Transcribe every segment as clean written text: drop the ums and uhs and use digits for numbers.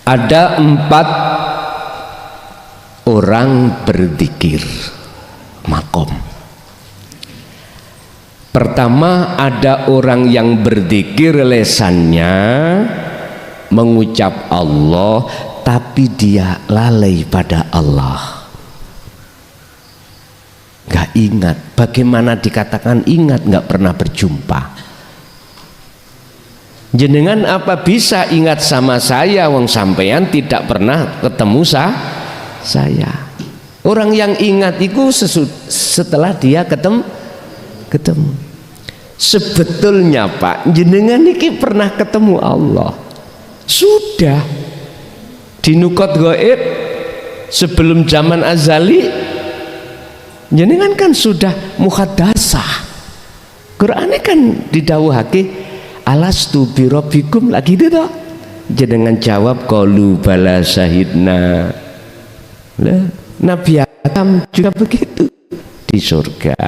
Ada 4 orang berzikir makom. Pertama, ada orang yang berzikir lesannya mengucap Allah, tapi dia lalai pada Allah, gak ingat. Bagaimana dikatakan ingat? Gak pernah berjumpa. Jenengan apa bisa ingat sama saya, wong sampean tidak pernah ketemu saya. Orang yang ingat itu setelah dia ketemu. Sebetulnya Pak, jenengan ini pernah ketemu Allah. Sudah di nukot gaib sebelum zaman azali, jenengan kan sudah muhadasah. Quran kan didawuhake alastu birabbikum lagi itu toh. Jenengan jawab qalu bala syahidna. Lah, Nabi Adam juga begitu di surga.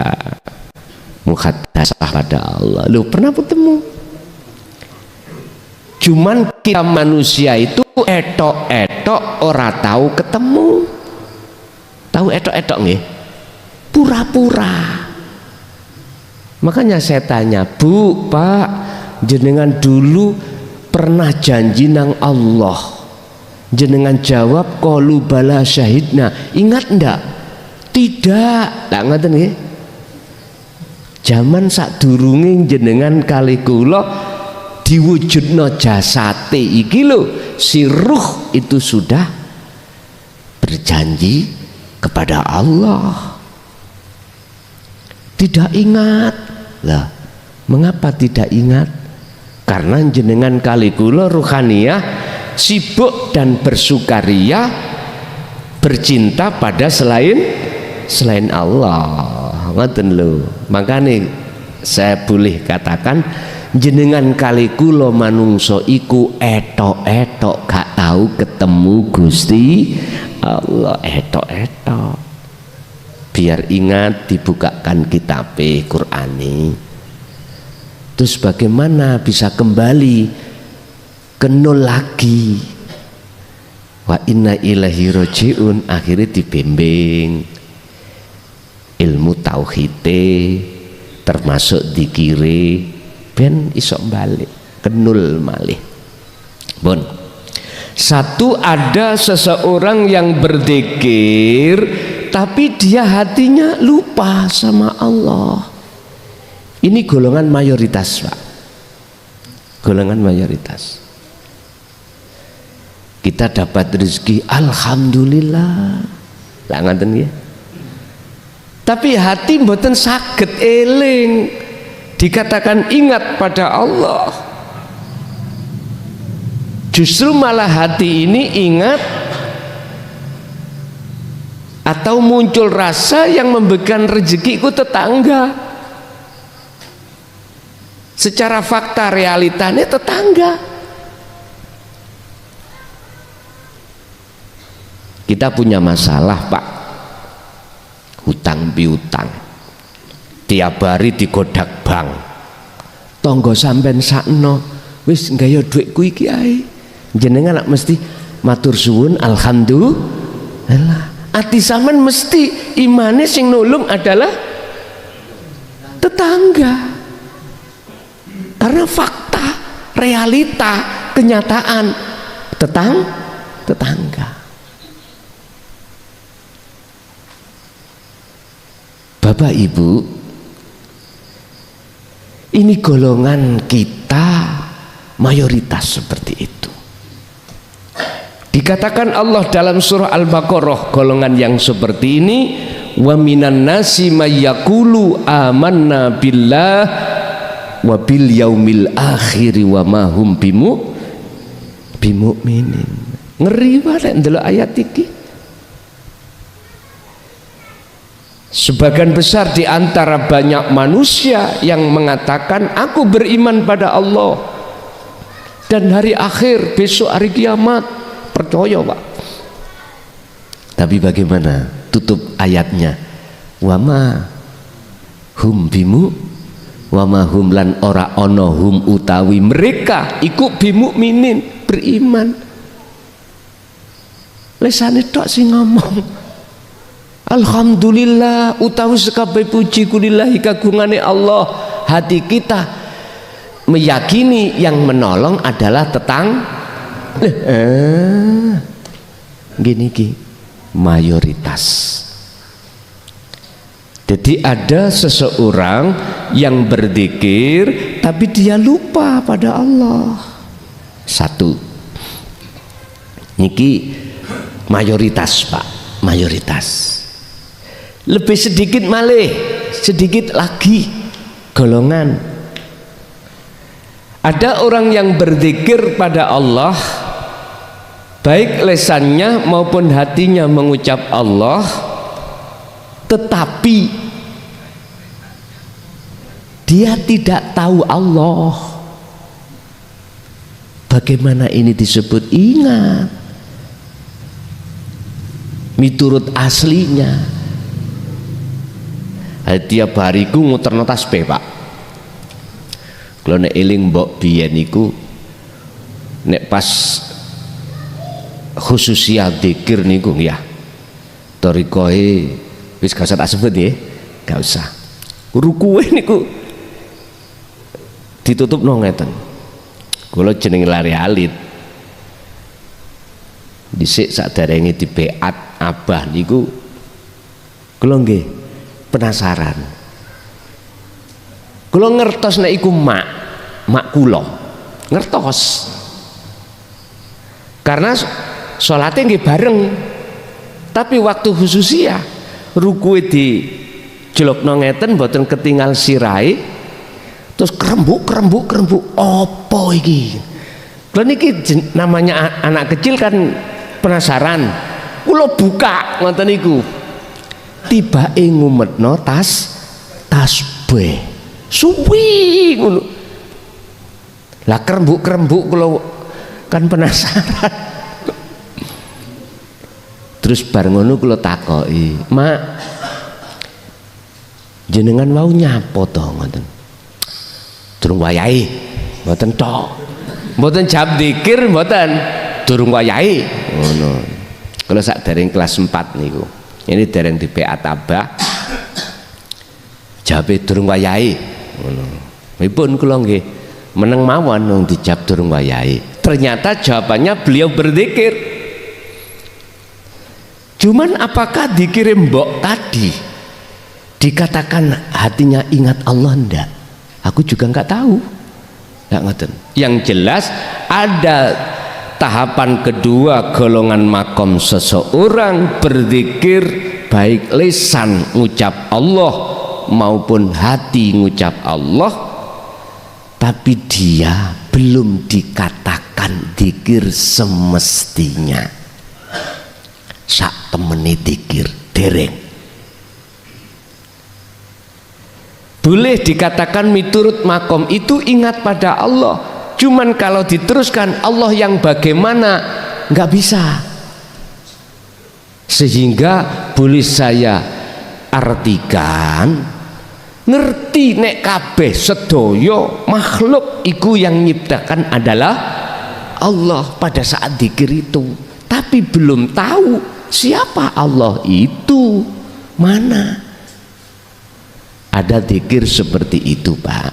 Muhadasah pada Allah. Lu pernah bertemu? Cuman kita manusia itu etok-etok ora tahu ketemu. Tahu etok-etok nggih? Pura-pura. Makanya saya tanya, Bu, Pak, jenengan dulu pernah janji nang Allah? Jenengan jawab qalu bala syahidna. Ingat ndak? Tidak. Tak ngoten nggih. Zaman sadurunge jenengan kali kula diwujudno jasate iki lho, si ruh itu sudah berjanji kepada Allah. Tidak ingat. Lah, mengapa tidak ingat? Karena jenengan kali kula ruhaniyah sibuk dan bersukaria bercinta pada selain Allah. Ngoten lho. Makanya saya boleh katakan jenengan kali kula manungso iku etok-etok gak tahu ketemu Gusti Allah. Etok-etok. Biar ingat dibukakan kitab Qur'ani. Terus bagaimana bisa kembali ke nol lagi? Wa inna ilaihi rajiun. Akhirnya dibimbing ilmu tauhide termasuk dikire ben isok balik ke nol malih. Bon. Satu, ada seseorang yang berzikir tapi dia hatinya lupa sama Allah. Ini golongan mayoritas, Pak. Golongan mayoritas. Kita dapat rezeki alhamdulillah. Lah ngoten ya. Tapi hati mboten saged eling. Dikatakan ingat pada Allah. Justru malah hati ini ingat atau muncul rasa yang memberikan rezeki ku tetangga. Secara fakta realitanya tetangga. Kita punya masalah, Pak. Hutang piutang. Tiap hari digodak bank. Tonggo sampean sakno wis nggaya dhuwitku iki ae. Jenengan mesti matur suwun alhamdulillah. Ati sampean mesti imane sing nulung adalah tetangga. Karena fakta, realita, kenyataan tetangga. Bapak Ibu, ini golongan kita mayoritas seperti itu. Dikatakan Allah dalam surah Al-Baqarah, golongan yang seperti ini, wa minan nasi may yaqulu amanna billah wa bil yaumil akhir wa ma hum bimu'minin. Ngeri banget ndelok ayat iki. Sebagian besar di antara banyak manusia yang mengatakan aku beriman pada Allah dan hari akhir, besok hari kiamat, percaya Pak. Tapi bagaimana tutup ayatnya? Wama hum bimu wama hum lan ora ono hum utawi mereka iku bimu'minin beriman. Lesane tok sing ngomong. Alhamdulillah utawi sekabeh puji kulillahi kagungane Allah. Hati kita meyakini yang menolong adalah gini ki mayoritas. Jadi ada seseorang yang berzikir tapi dia lupa pada Allah. Satu, niki mayoritas Pak, mayoritas. Lebih sedikit malih, sedikit lagi golongan. Ada orang yang berzikir pada Allah, baik lesannya maupun hatinya mengucap Allah, tetapi dia tidak tahu Allah. Bagaimana ini disebut ingat? Miturut aslinya. Tiap hari ku nguterno tasbih Pak. Kalau nek eling mbok biyen iku nek pas khususia dzikir niku ya. Torikoe wis gak usah tak sebut ya. Gak usah. Rukuwe niku ditutup ngeten. Kula jeneng lari alit. Dhisik saderenge dibeat abah niku kula nggih penasaran. Kula ngertos nek iku mak kula. Ngertos. Karena salate nggih bareng. Tapi waktu khususia rukuwe di jelokno ngeten mboten ketinggal sirahe. Terus kerembuk opo iki? Lha niki namanya anak kecil kan penasaran. Kula buka ngoten niku. Tibake ngumetno tasbih. Suwi ngono. Lah kerembuk kula kan penasaran. Terus bar ngono kula takoki, "Mak, jenengan wau nyapa to ngoten?" Durung wayahe, mboten tok. Mboten jam dzikir mboten, durung wayahe. Ngono. Kalau sak dereng kelas 4 niku. Ini dereng di PA Tabah. Jawabe durung wayahe. Ngono. Pripun kula nggih meneng mawon wong dijawab durung wayahe. Ternyata jawabannya beliau berzikir. Cuman apakah dikirim mbok tadi dikatakan hatinya ingat Allah ndak? Aku juga nggak tahu, nggak ngoten. Yang jelas ada tahapan kedua golongan makom seseorang berzikir baik lisan ngucap Allah maupun hati ngucap Allah, tapi dia belum dikatakan zikir semestinya. Sak temeni zikir dereng. Boleh dikatakan miturut makom itu ingat pada Allah. Cuman kalau diteruskan Allah yang bagaimana nggak bisa. Sehingga boleh saya artikan ngerti nek kabeh sedaya makhluk iku yang nyiptakan adalah Allah pada saat dzikir itu. Tapi belum tahu siapa Allah itu, mana. Ada zikir seperti itu Pak.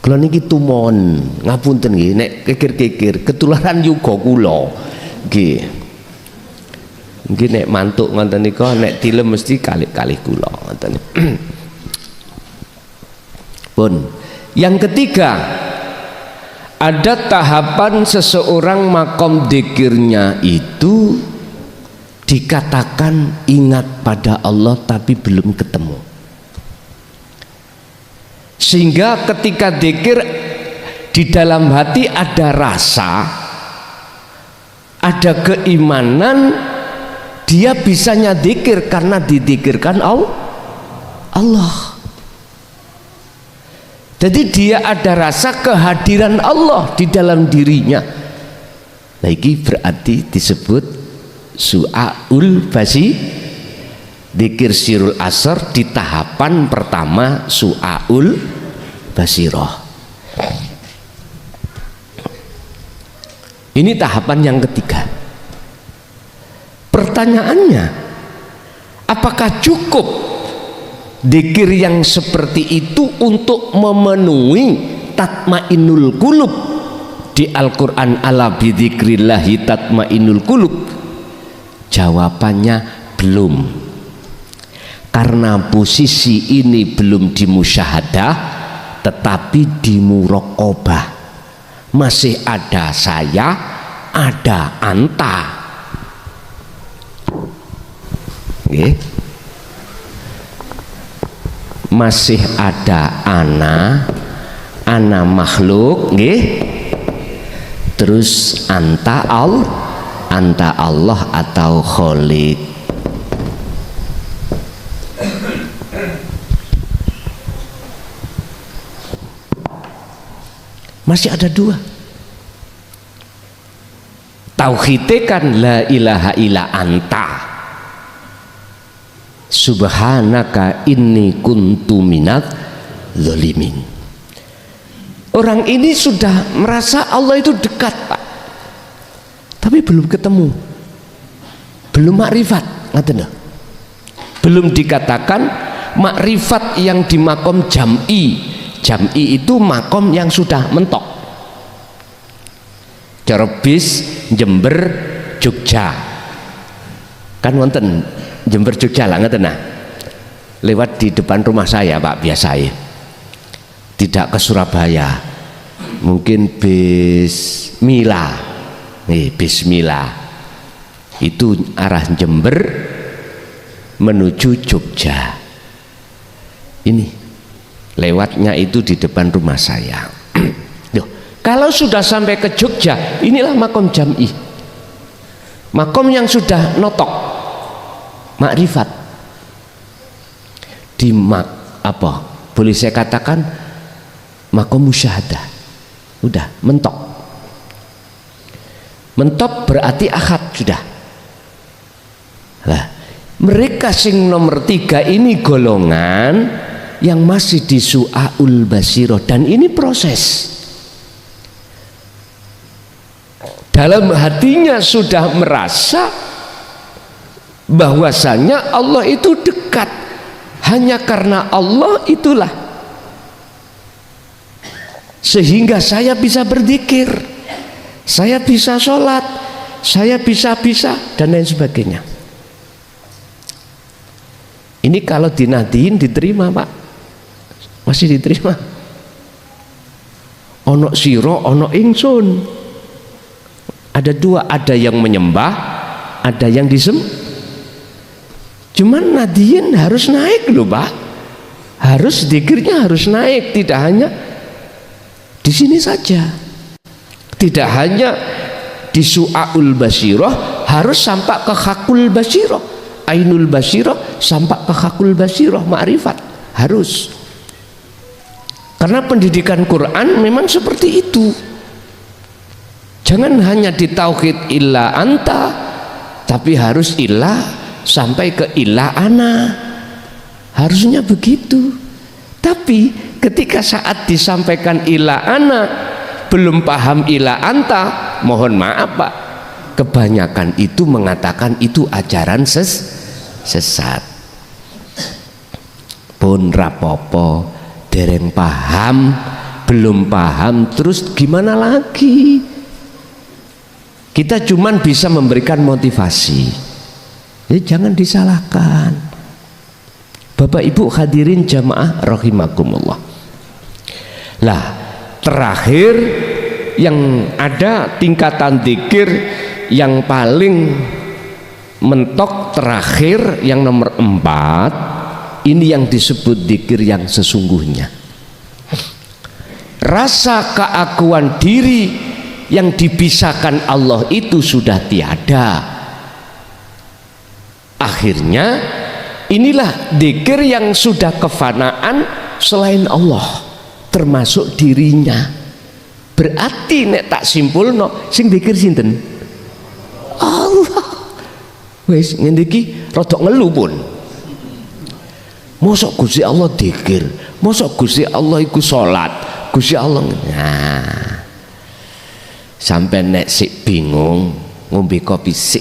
Kalau niki tumon ngapunten nggih nek kikir-kikir ketularan yuga kula nggih. Nggih nek mantuk ngoten nika nek tilem mesti kalih-kalih kula ngoten. Pun yang ketiga, ada tahapan seseorang makom zikirnya itu dikatakan ingat pada Allah tapi belum ketemu, sehingga ketika zikir di dalam hati ada rasa, ada keimanan, dia bisanya zikir karena dizikirkan Allah. Jadi dia ada rasa kehadiran Allah di dalam dirinya. Lagi berarti disebut su'aul basi, dzikir sirul asr di tahapan pertama su'aul basirah. Ini tahapan yang ketiga. Pertanyaannya, apakah cukup dzikir yang seperti itu untuk memenuhi tatmainul qulub? Di Al-Quran, ala bidzikrillahi tatmainul qulub. Jawabannya belum, karena posisi ini belum dimusyahadah, tetapi di muraqabah. Masih ada saya, ada anta. Nggih. Masih ada ana makhluk, nggih. Terus anta Allah atau Khaliq. Masih ada dua. Tauhidnya kan la ilaha illa anta subhanaka inni kuntu minadz zalimin. Orang ini sudah merasa Allah itu dekat, Pak, tapi belum ketemu, belum makrifat, belum dikatakan makrifat yang di makom jam'i. Jam'i itu makom yang sudah mentok. Cerebis, Jember, Jogja, kan wonten Jember Jogja lah, lewat di depan rumah saya, Pak, biasa ya. Tidak ke Surabaya, mungkin Bismillah, Bismillah itu arah Jember menuju Jogja. Ini lewatnya itu di depan rumah saya. Loh, kalau sudah sampai ke Jogja, inilah makom jam'i, makom yang sudah notok makrifat. Di boleh saya katakan makom musyahadah, udah mentok. Mentok berarti ahad sudah. Lah, mereka sing nomor 3 ini golongan yang masih di su'aul basiroh, dan ini proses. Dalam hatinya sudah merasa bahwasanya Allah itu dekat, hanya karena Allah itulah sehingga saya bisa berzikir, saya bisa sholat, saya bisa dan lain sebagainya. Ini kalau dinadiin diterima, Pak, masih diterima. Ono siro, ono ingsun. Ada dua, ada yang menyembah, ada yang cuman nadiin harus naik loh, Pak. Harus zikirnya harus naik, tidak hanya di sini saja, tidak hanya di su'aul basiroh, harus sampai ke hakul basiroh, ainul basiroh, sampai ke hakul basiroh, ma'rifat, harus. Karena pendidikan Quran memang seperti itu. Jangan hanya di tauhid illa anta, tapi harus illa sampai ke illa ana, harusnya begitu. Tapi ketika saat disampaikan ila ana belum paham ila anta, mohon maaf, Pak, kebanyakan itu mengatakan itu ajaran sesat. Pun rapopo, dereng paham, belum paham, terus gimana lagi? Kita cuman bisa memberikan motivasi. Jadi jangan disalahkan. Bapak Ibu hadirin jamaah rahimakumullah. Lah, terakhir yang ada tingkatan dzikir yang paling mentok terakhir, yang nomor 4, ini yang disebut dzikir yang sesungguhnya. Rasa keakuan diri yang dipisahkan Allah itu sudah tiada. Akhirnya inilah dzikir yang sudah kefanaan selain Allah, termasuk dirinya. Berarti nek tak simpulno, sing dzikir sinten? Allah. Wis ngene iki rada ngelu pun. Mosok Gusti Allah dzikir, mosok Gusti Allah iku salat, Gusti Allah. Nah, sampai nek sik bingung ngombe kopi sik,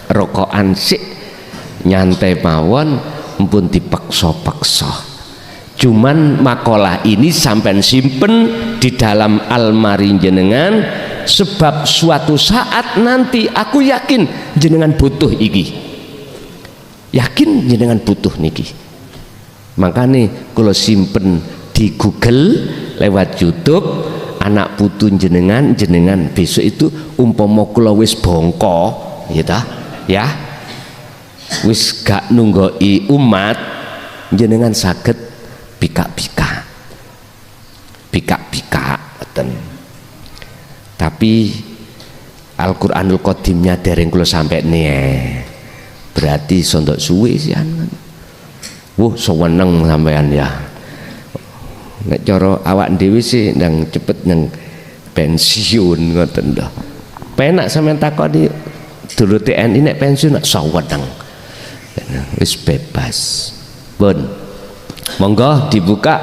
rokokan sik, nyantai mawon, mpun dipaksa-paksa. Cuman makalah ini sampai simpen di dalam almari jenengan, sebab suatu saat nanti aku yakin jenengan butuh iki, yakin jenengan butuh niki. Makanya kalau simpen di Google lewat YouTube, anak putu jenengan besok itu umpama kula wis bongko ya wis gak nunggoi umat, jenengan saged pika-pika betul. Tapi Al-Qur'anul Qadimnya dereng kula sampai nih, berarti sondok suwe sih kan. Seweneng sampean ya. Nek cara awak dhewe sih ndang cepet nang pensiun ngoten lho. Penak sampean takoni dulu TNI nek pensiun seweneng. Wis bebas. Pun. Monggo dibuka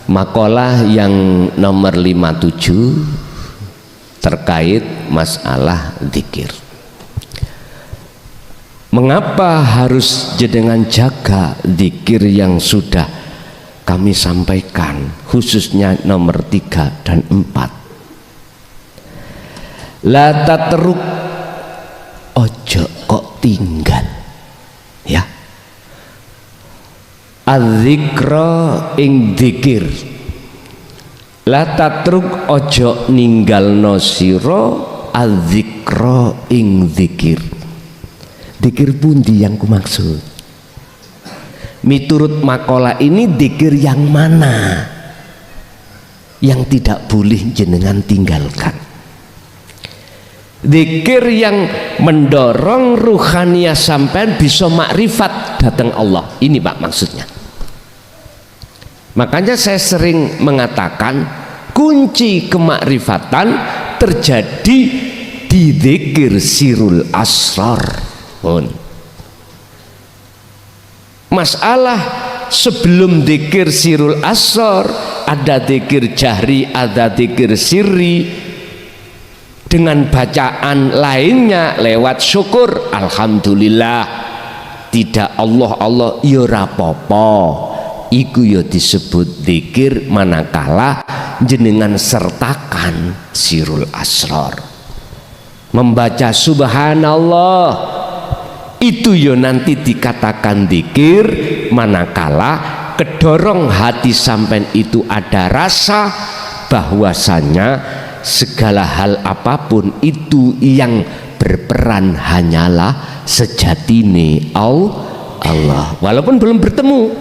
makalah yang nomor 57 terkait masalah zikir. Mengapa harus jenengan jaga zikir yang sudah kami sampaikan, khususnya nomor 3 dan 4? La tatruk, ojo kok tinggal ya, adzikra ing zikir. La tatruk, ojo ninggalno sira adzikra ing zikir. Zikir pundi yang kumaksud? Miturut makalah ini zikir yang mana yang tidak boleh jenengan tinggalkan? Zikir yang mendorong ruhaniyah sampean bisa makrifat datang Allah. Ini Pak maksudnya. Makanya saya sering mengatakan kunci kemakrifatan terjadi di zikir sirul asrar. Masalah sebelum zikir sirul asrar ada zikir jahri, ada zikir sirri dengan bacaan lainnya lewat syukur, alhamdulillah, tidak Allah ya rapopo, iku ya disebut zikir manakala jenengan sertakan sirul asrar. Membaca subhanallah itu yo nanti dikatakan zikir manakala kedorong hati sampean itu ada rasa bahwasanya segala hal apapun itu yang berperan hanyalah sejatine Allah, walaupun belum bertemu,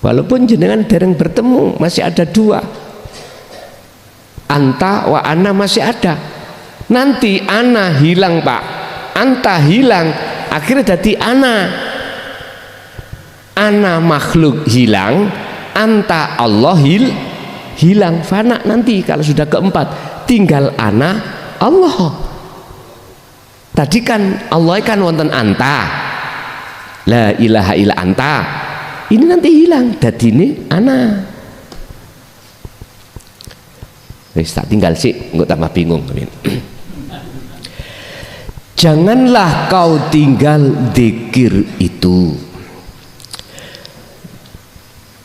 walaupun jenengan dereng bertemu, masih ada dua, anta wa ana masih ada. Nanti ana hilang Pak, anta hilang, akhirnya jadi ana makhluk hilang, anta Allah hilang, fana. Nanti kalau sudah keempat tinggal ana Allah. Tadi kan Allah kan wonten anta, la ilaha illa anta, ini nanti hilang, jadi ini ana. Wis tak tinggal sih, nggak tambah bingung. Janganlah kau tinggal zikir itu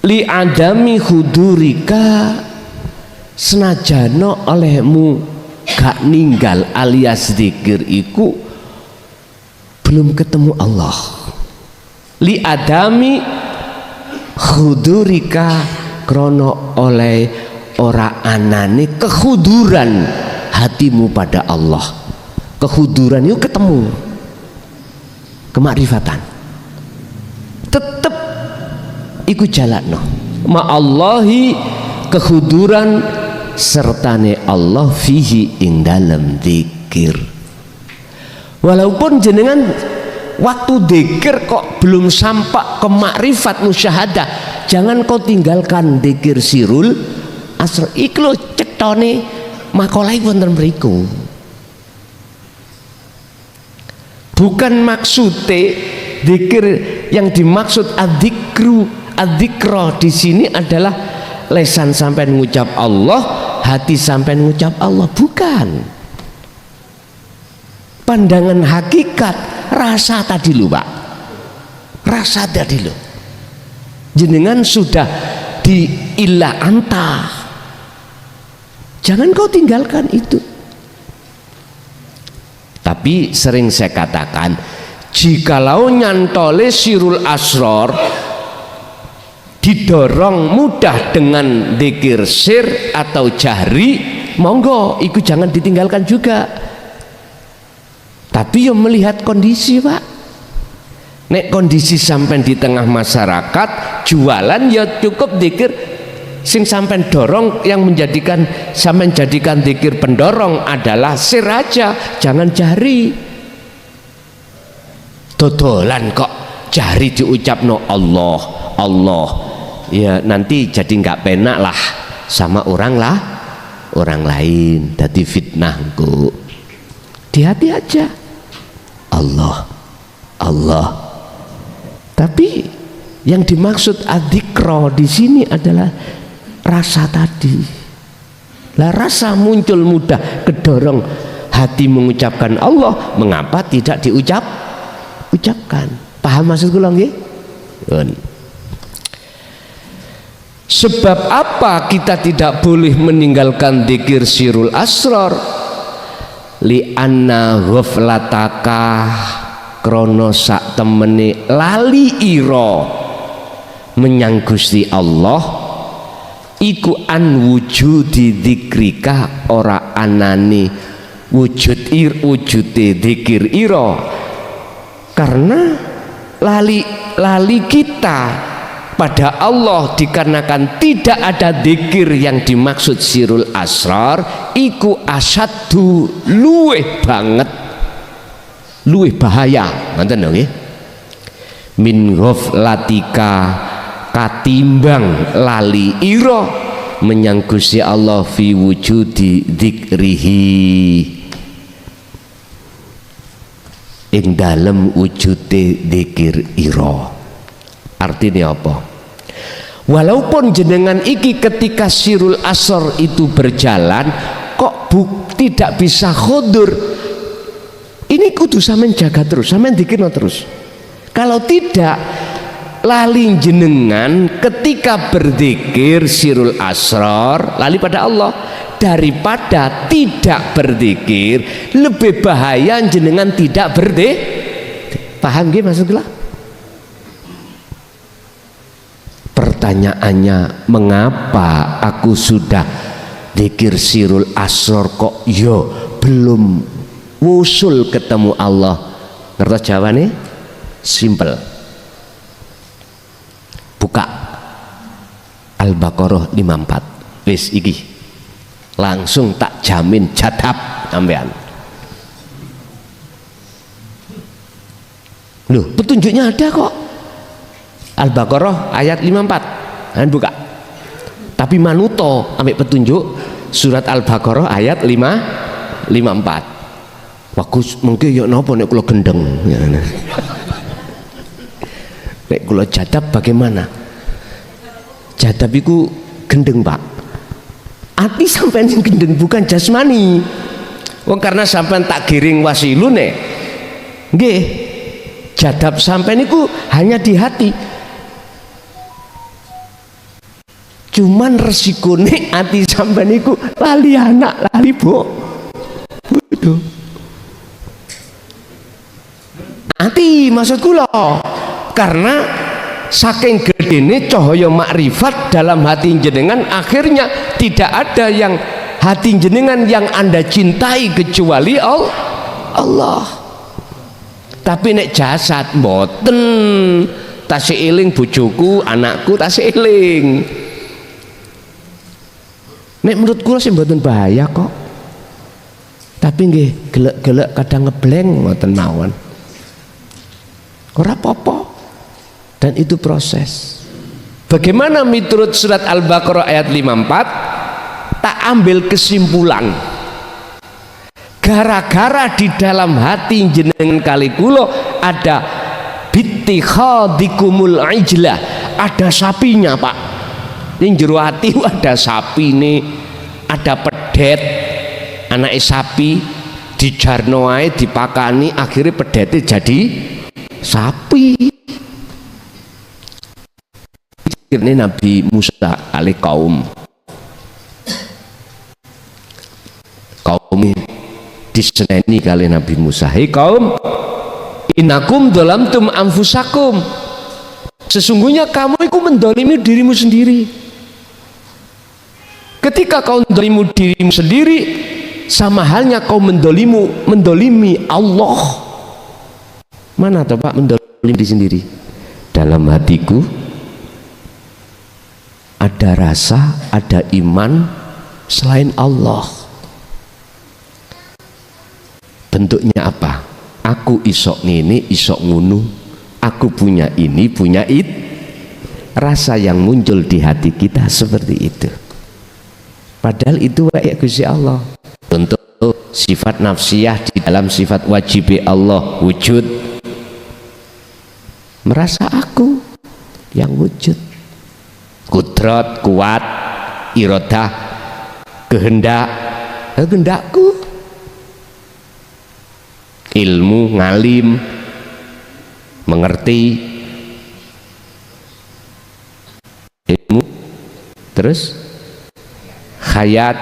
li adami hudurika, senajano olehmu gak ninggal alias zikir iku belum ketemu Allah. Li adami hudurika, krono oleh ora anane kehuduran hatimu pada Allah. Kehuduran itu ketemu kemakrifatan, tetep iku jalanno ma'allahi, kehuduran sertane Allah fihi ing dalam zikir. Walaupun jenengan waktu zikir kok belum sampai ke makrifat musyahadah, jangan kau tinggalkan zikir sirul asr. Iki lho cetone makolai wonten mriku. Bukan maksudnya zikir yang dimaksud adzikru, adzikra di sini adalah lesan sampai ngucap Allah, hati sampai ngucap Allah, bukan. Pandangan hakikat, rasa tadi lho Pak, rasa tadi lho, jenengan sudah diilah anta, jangan kau tinggalkan itu. Tapi sering saya katakan, jikalau nyantole sirul asror didorong mudah dengan dzikir sir atau jahri, monggo itu jangan ditinggalkan juga. Tapi yang melihat kondisi Pak, nek kondisi sampai di tengah masyarakat jualan ya cukup dzikir sing sampai dorong, yang menjadikan sampai jadikan dzikir pendorong adalah sir aja, jangan jahri. Dodolan kok jahri diucapno Allah Allah, ya nanti jadi nggak penak lah sama orang lain, jadi fitnah kok. Hati-hati aja, Allah Allah. Tapi yang dimaksud adzikra di sini adalah rasa tadi. Lah rasa muncul mudah kedorong hati mengucapkan Allah, mengapa tidak ucapkan? Paham maksud kula nggih? Sebab apa kita tidak boleh meninggalkan dzikir sirul asrar? Li anna ghaflataka, krono sak temene lali ira menyang Gusti Allah iku an wujudi dzikrika, ora anane wujude dzikir ira, karena lali kita pada Allah dikarenakan tidak ada dzikir yang dimaksud sirul asrar, iku asaddu, luweh banget, luweh bahaya, ngoten lho nggih, min ghaflatika, katimbang lali ira menyang Gusti Allah fi wujudi dzikrihi, ing dalem wujude dzikir ira. Artinya apa? Walaupun jenengan iki ketika sirul asr itu berjalan kok tidak bisa khudur, ini kudu sampean jaga terus, sampean dikirno terus. Kalau tidak, lali jenengan ketika berzikir sirul asrar, lali pada Allah, daripada tidak berzikir. Lebih bahaya jenengan tidak berzikir. Paham nggih maksudnya? Pertanyaannya, mengapa aku sudah dzikir sirul asrar kok yo belum wusul ketemu Allah? Ngertos jawabannya? Simple. Buka Al-Baqarah 54. Wis iki. Langsung tak jamin jadab sampean. Loh, petunjuknya ada kok. Al-Baqarah ayat 54. Dan buka. Tapi manuto ambek petunjuk surat Al-Baqarah ayat 54. Bagus, mungkin ya napa nek kula gendeng. Nek kula jadab bagaimana? Jadab iku gendeng, Pak. Ati sampean sing gendeng, bukan jasmani. Wong karena sampean tak giring wasilune. Nggih. Jadab sampean iku hanya di hati. Cuman resikone ati sampean iku lali anak, lali bodoh. Ati maksud kula, karena saking gedene cahaya makrifat dalam hati jenengan, akhirnya tidak ada yang hati jenengan yang Anda cintai kecuali Allah. Tapi nek jasad mboten, tasih eling bojoku, anakku tasih eling. Nek menurut kula sih mboten bahaya kok. Tapi nggih gelek-gelek kadang ngebleng mboten mawon. Ora apa-apa. Dan itu proses. Bagaimana miturut surat Al-Baqarah ayat 54? Tak ambil kesimpulan. Gara-gara di dalam hati jenengan kali kula ada bittikhadikumul ijlah, ada sapinya, Pak. Ning jero ati ada sapi nih, ada pedet, anak sapi dijarno ae dipakani, akhirnya pedete jadi sapi. Ini Nabi Musa kali kaum diseneni kali Nabi Musa, hei kaum, innakum dolamtum anfusakum, sesungguhnya kamu itu mendolimi dirimu sendiri. Ketika kau mendolimi dirimu sendiri, sama halnya kau mendolimi Allah. Mana tuh Pak mendolimi diri sendiri? Dalam hatiku ada rasa, ada iman selain Allah. Bentuknya apa? Aku isok ini, isok ngunu. Aku punya ini, punya it. Rasa yang muncul di hati kita seperti itu. Padahal itu kayak Gusti Allah. Untuk sifat nafsiyah di dalam sifat wajib Allah wujud. Merasa aku yang wujud. Kudrat, kuat, iradah, kehendakku. Ilmu, ngalim, mengerti ilmu, terus hayat,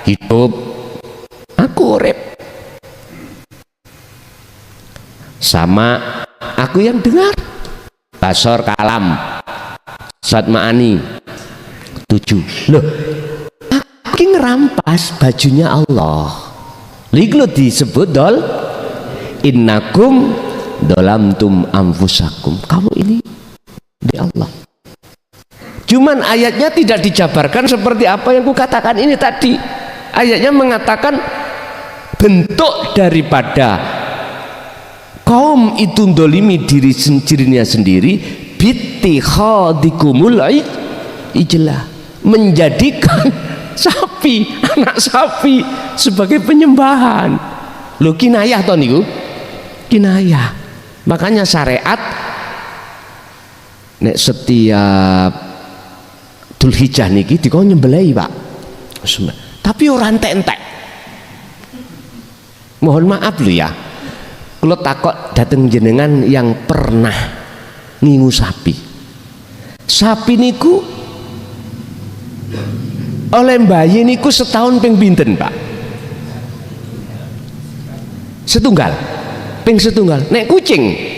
hidup, aku urip, sama aku yang dengar, basor, kalam, sifat ma'ani, 7. Loh, aku ngerampas bajunya Allah. Lihat disebut dol, innakum dolamtum anfusakum, kamu ini di Allah. Cuman ayatnya tidak dijabarkan seperti apa yang kukatakan ini tadi. Ayatnya mengatakan bentuk daripada kaum itu dolimi dirinya sendiri, bittikhadikumul ijlah, menjadikan sapi, anak sapi sebagai penyembahan. Lho, kinayah toh niku, kinayah. Makanya syariat nek setiap Dzulhijjah niki dikon nyembelih Pak, tapi ora entek-entek. Mohon maaf lho ya, kula takok dateng jenengan yang pernah ngingu sapi. Sapi niku oleh bayi niku setahun ping pinten Pak? Setunggal, ping setunggal. Nek kucing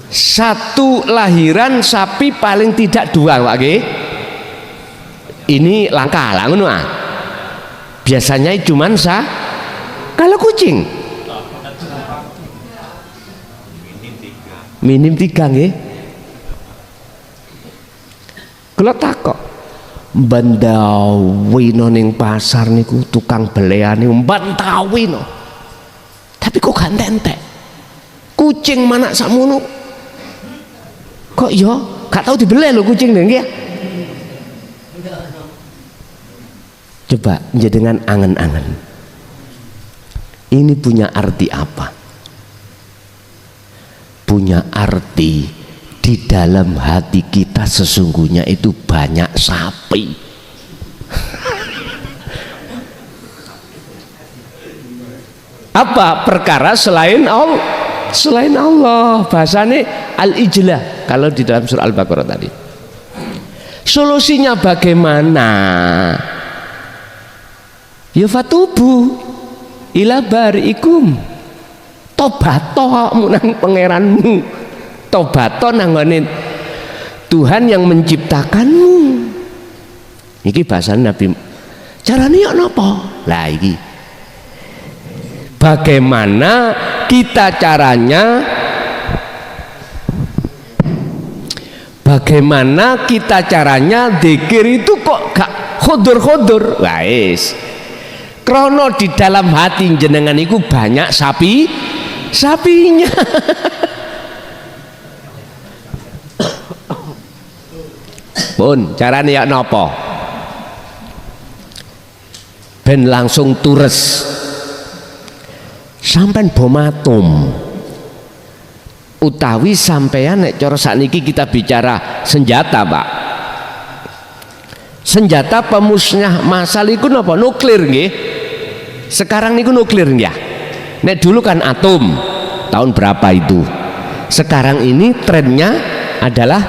satu lahiran sapi paling tidak 2 Pak nggih. Ini langka lah ngono ah. Biasanya cuman kalau kucing minim 3 nggih. Kula takok mbandawino ning pasar niku tukang beleane mbantawino. Tapi kok gak entek. Kucing mana sakmono? Kok ya gak tahu dibeleh lho kucing nggih. Coba dengan angen-angen. Ini punya arti apa? Punya arti di dalam hati kita sesungguhnya itu banyak sapi. Apa perkara selain Allah? Selain Allah, bahasanya al-ijlah kalau di dalam surah Al-Baqarah tadi. Solusinya bagaimana? Ya fatubu ila bariikum, tobato nang pangeranmu, tobato nanggone Tuhan yang menciptakanmu. Iki bahasanya Nabi. Caranya ya napa? Lah iki bagaimana kita caranya, bagaimana kita caranya dzikir itu kok gak khodur-khodur. Wais krono di dalam hati jenengan itu banyak sapinya. Pun caranya ya napa? Ben langsung tures sampai bomatum utawi sampeyan nek cara sakniki kita bicara senjata, Pak. Senjata pemusnah massal iku napa? Nuklir nggih. Sekarang niku nuklir ya. Nek dulu kan atom. Tahun berapa itu? Sekarang ini trennya adalah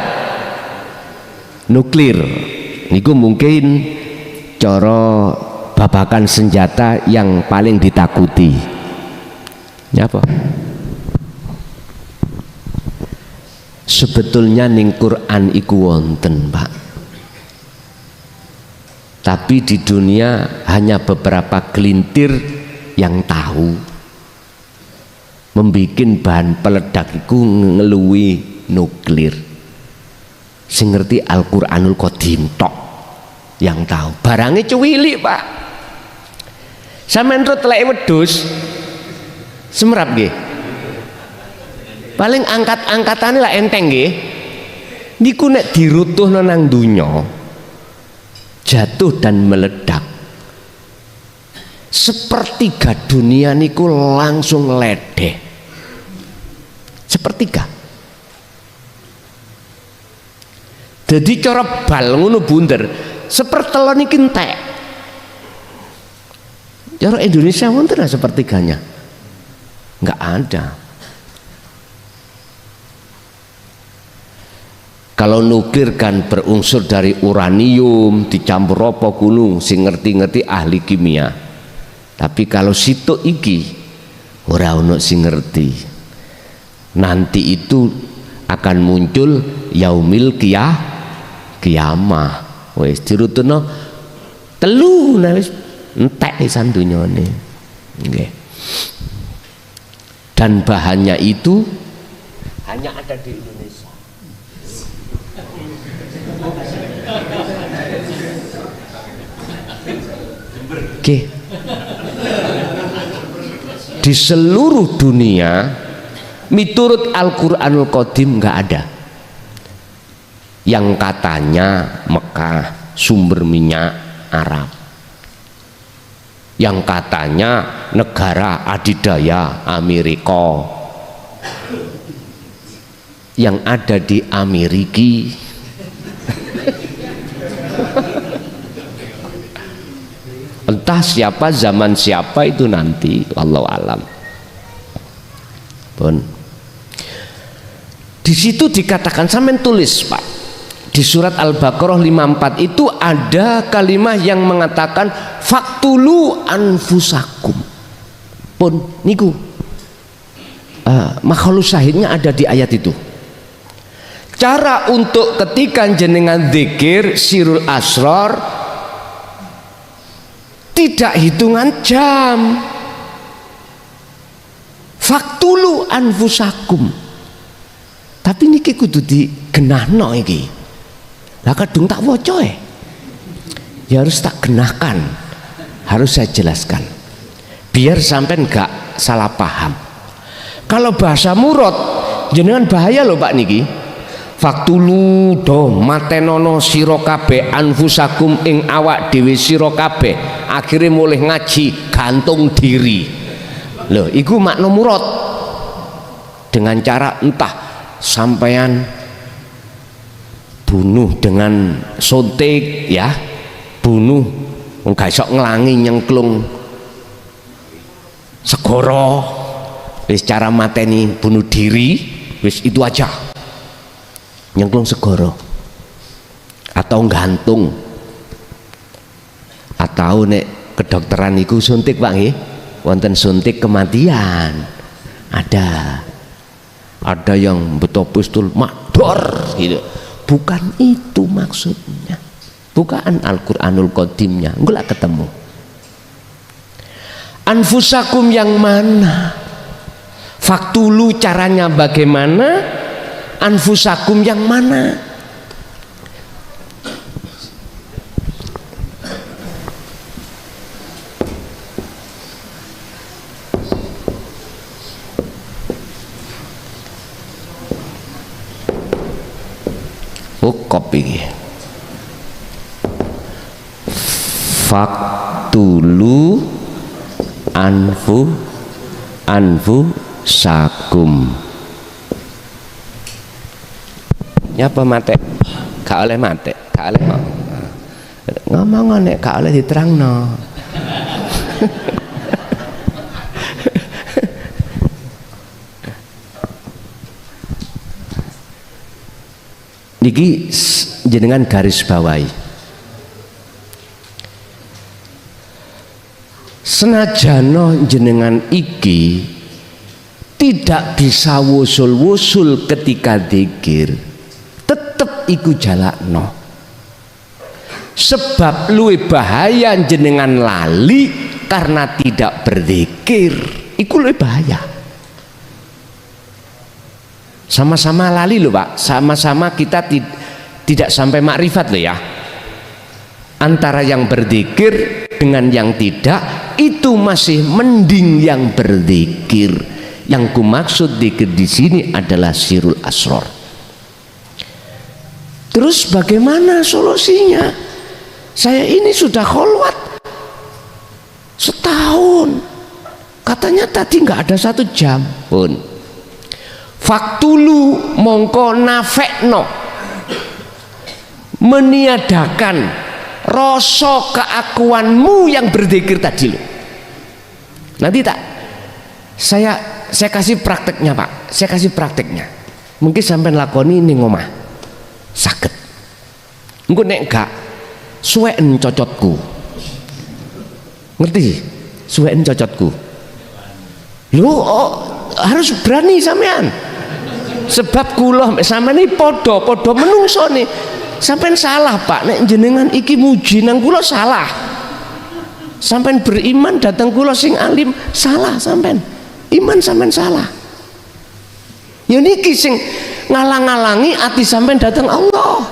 nuklir. Niku mungkin cara babakan senjata yang paling ditakuti. Ya apa? Sebetulnya ning Quran iku wonten, Pak. Tapi di dunia hanya beberapa gelintir yang tahu. Membikin bahan peledak iku ngeluwi nuklir. Sing ngerti Al-Qur'anul Qadim tok yang tahu. Barangnya cuwilik, Pak. Sampeyan ro teleke wedhus semrap nggih. Paling angkat-angkatane lah enteng nggih. Niku nek dirutuhno nang donya jatuh dan meledak. Sepertiga dunia niku langsung ledeh. Sepertiga. Jadi cara bal ngono bunder, sepertelon iki entek. Cara Indonesia wonten sepertiganya. Enggak ada. Kalau nuklir kan berunsur dari uranium dicampur apa gunung, sing ngerti-ngerti ahli kimia. Tapi kalau situ iki ora ono sing ngerti. Nanti itu akan muncul yaumil kiamah. Wis dirutuno telu nah wis entek pisan dunyane. Nggih. Dan bahannya itu hanya ada di Indonesia. Oke. Di seluruh dunia miturut Al-Qur'anul Qadim nggak ada yang katanya Mekah sumber minyak Arab, yang katanya negara adidaya Amerika, yang ada di Amerika. Entah siapa zaman siapa itu nanti, wallahu alam. Pun di situ dikatakan, sampean tulis, Pak, di surat Al-Baqarah 54 itu ada kalimat yang mengatakan faktulu anfusakum. Pun niku makhluk syahidnya ada di ayat itu. Cara untuk ketika jenengan zikir sirul asrar tidak hitungan jam. Faktulu anfusakum. Tapi niki kudu digenahno iki. Lah kadung tak waca ya harus tak genahkan. Harus saya jelaskan. Biar sampean gak salah paham. Kalau bahasa murad jenengan bahaya loh Pak niki. Faktulu do matenono sira kabeh anfusakum ing awak dhewe sira kabeh, akhire mulih ngaji gantung diri. Loh iku makna murad. Dengan cara entah sampean bunuh dengan suntik ya, bunuh gak iso nglangi nyengklung segara, wis cara mateni bunuh diri, wis itu aja. Nyengklung segoro atau gantung, atau nek kedokteran iku suntik Pak nggih, wonten suntik kematian, ada yang betul-betul makdor gitu. Bukan itu maksudnya, bukan Al-Qur'anul Qadimnya, enggak ketemu. Anfusakum yang mana? Faktulu caranya bagaimana? Anfusakum yang mana? Kopi faktulu anfusakum. nyapa mate gak oleh mate gak oleh ngomong nek gak oleh diterangno. Niki jenengan garis bawahi, senajano jenengan iki tidak bisa wusul-wusul ketika dzikir, tetep iku jalakno. Sebab luwih bahaya jenengan lali karena tidak berzikir, iku luwih bahaya. Sama-sama lali loh Pak, sama-sama kita tidak sampai makrifat loh ya. Antara yang berzikir dengan yang tidak, itu masih mending yang berzikir. Yang ku maksud di sini adalah sirul asror. Terus bagaimana solusinya? Saya ini sudah kholwat setahun, katanya tadi nggak ada 1 jam pun. Faktulu mongko nafekno, meniadakan rasa keakuanmu yang berzikir tadi loh. Nanti tak saya kasih prakteknya Pak, saya kasih prakteknya. Mungkin sampai lakoni ini ngomah sakit. Engko nek gak suweken cocotku, ngerti? Suweken cocotku. Lu harus berani sampean. Sebab kula sampean iki padha menungso nih. Sampean salah Pak, nek jenengan iki muji nang kula salah. Sampean beriman datang kula sing alim salah sampean. Iman sampean salah. Ya niki sing ngalang-alangi ati sampean datang Allah.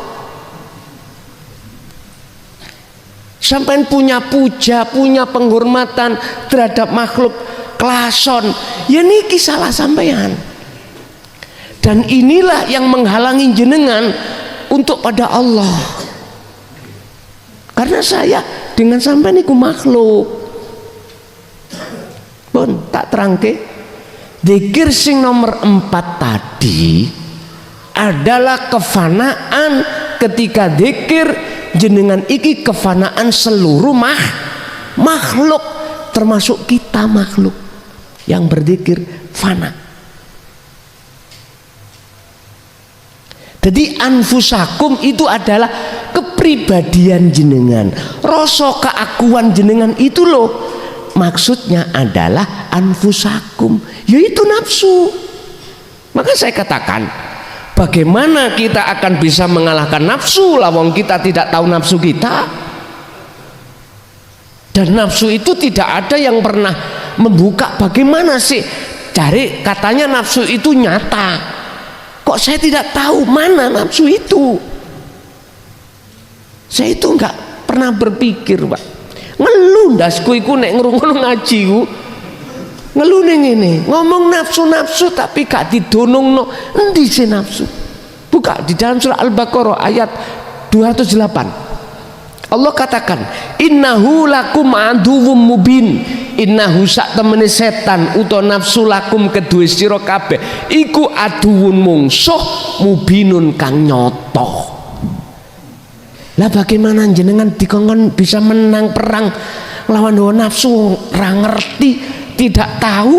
Sampean punya puja, punya penghormatan terhadap makhluk klason. Ya niki salah sampean. Dan inilah yang menghalangi jenengan untuk pada Allah. Karena saya dengan sampean niku makhluk. Pun tak terangke. Dzikir sing nomor 4 tadi adalah kefanaan. Ketika dzikir jenengan iki kefanaan seluruh makhluk, termasuk kita makhluk yang berzikir fana. Jadi anfusakum itu adalah kepribadian jenengan, rasa keakuan jenengan itu loh. Maksudnya adalah anfusakum, yaitu nafsu. Maka saya katakan, bagaimana kita akan bisa mengalahkan nafsu lawang kita tidak tahu nafsu kita? Dan nafsu itu tidak ada yang pernah membuka. Bagaimana sih cari, katanya nafsu itu nyata, kok saya tidak tahu mana nafsu itu? Saya itu nggak pernah berpikir Pak. Ngeluh ndasku iku nek ngrungokno ngaji ku ngeluh ning ngene, ngomong nafsu-nafsu tapi gak didonongno. Endi sih nafsu? Buka di dalam surah Al-Baqarah ayat 208. Allah katakan, innahu lakum aduwwum mubin. Innahu sak temene setan utawa nafsu lakum kedue sira kabeh iku aduwun mungsuh mubinun kang nyoto. Lah bagaimana jenengan dikongkon bisa menang perang lawan hawa nafsu, ora ngerti, tidak tahu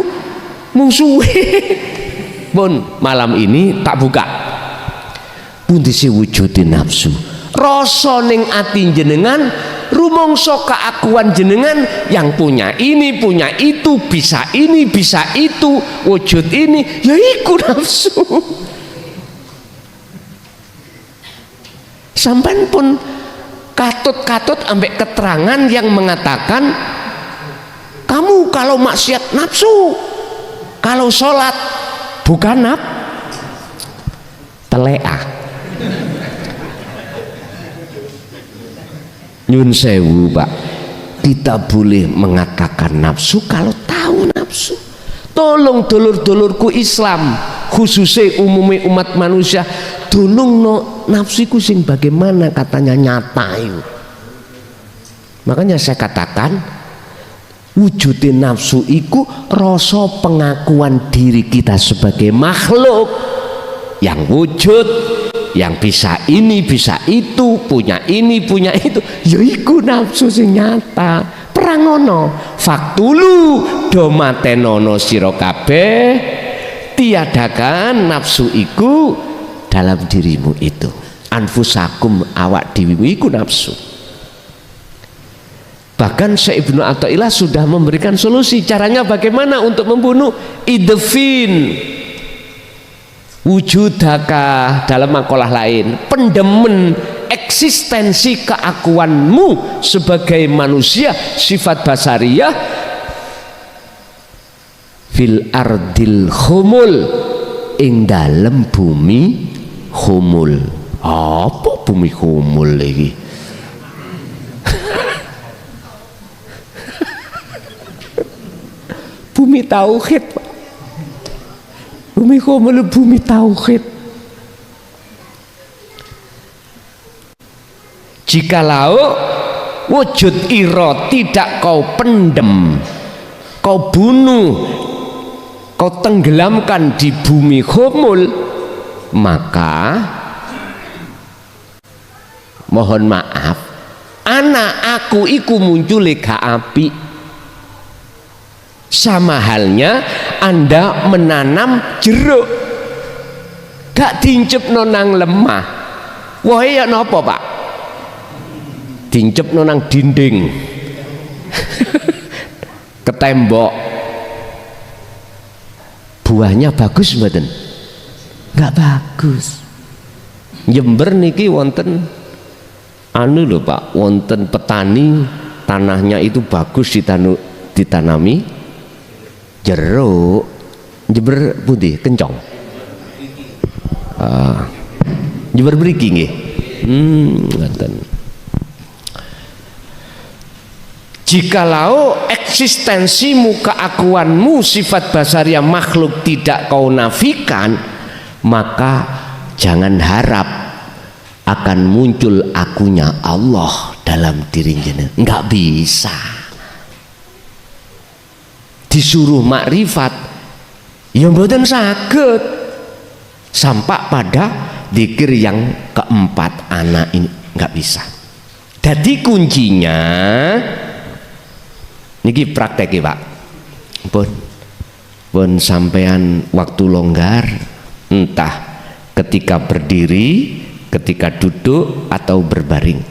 musuhe. Pun malam ini tak buka pundi sih wujudin nafsu, rasa ning ati jenengan, rumangsa keakuan jenengan yang punya ini punya itu, bisa ini bisa itu, wujud ini, ya iku nafsu. Sampai pun katut-katut ambek keterangan yang mengatakan kamu kalau maksiat nafsu, kalau sholat bukan telea. Nyun sewu Pak, kita boleh mengatakan nafsu kalau tahu nafsu. Tolong dulur-dulurku Islam, khususnya umumnya umat manusia, dunung no nafsiku sing bagaimana katanya nyata itu. Makanya saya katakan wujudin nafsu iku rasa pengakuan diri kita sebagai makhluk yang wujud, yang bisa ini bisa itu, punya ini punya itu, ya iku nafsu sing nyata. Prangono faktulu domatenono sira kabeh, tiadakan nafsu iku dalam dirimu itu. Anfusakum, awak dirimu iku nafsu. Bahkan Syekh Ibnu Athaillah sudah memberikan solusi caranya bagaimana untuk membunuh. Idfin wujudaka, dalam makalah lain, pendemen eksistensi keakuanmu sebagai manusia sifat basariyah fil ardil khumul, ing dalem bumi khumul. Apa bumi khumul lagi? Bumi tauhid, Pak. Bumi khumul, bumi tauhid. Jikalau wujud ira tidak kau pendem, kau bunuh, kau tenggelamkan di bumi khumul, maka mohon maaf, anak aku iku muncul gak api. Sama halnya Anda menanam jeruk, gak dincep nonang lemah, wah ya nopo Pak, dincep nonang dinding ke tembok, buahnya bagus mboten? Gak bagus. Jember niki wonten anu lho Pak, wonten petani tanahnya itu bagus ditanami jeruk. Jember putih kencong, Jember beriki nggih. Ngoten. Jikalau eksistensimu, keakuanmu, sifat basariah makhluk tidak kau nafikan, maka jangan harap akan muncul akunya Allah dalam diri jenengan. Enggak bisa. Disuruh makrifat ya mboten saged sampai pada dzikir yang keempat anak ini, enggak bisa. Jadi kuncinya niki praktek Pak, pun sampean waktu longgar, entah ketika berdiri, ketika duduk atau berbaring.